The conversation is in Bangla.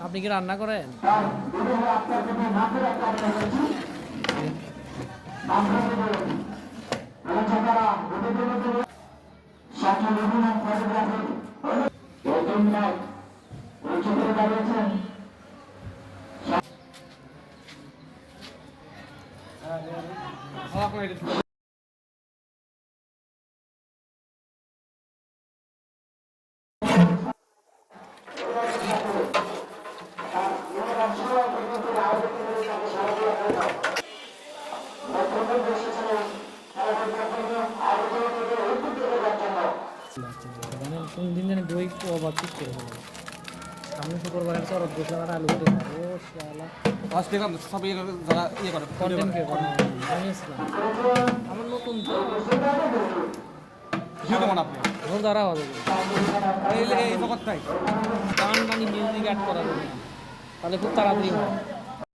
আপনি কি রান্না করেন? কোন দিন জানি দই অবাক ঠিক করে ফেলে। আমি শুক্রবার তরফ বসলাম আর আলু কেটে ও শালা সব যারা ইয়ে করে কন্টেন্ট কে করে আমি ইসলাম আমার নতুন তো ভিউ কেমন আপনি এখন দ্বারা হবে এই জগৎটাই গান মানে মিউজিক অ্যাড করা যাবে না, তাহলে খুব তাড়াতাড়ি হয়।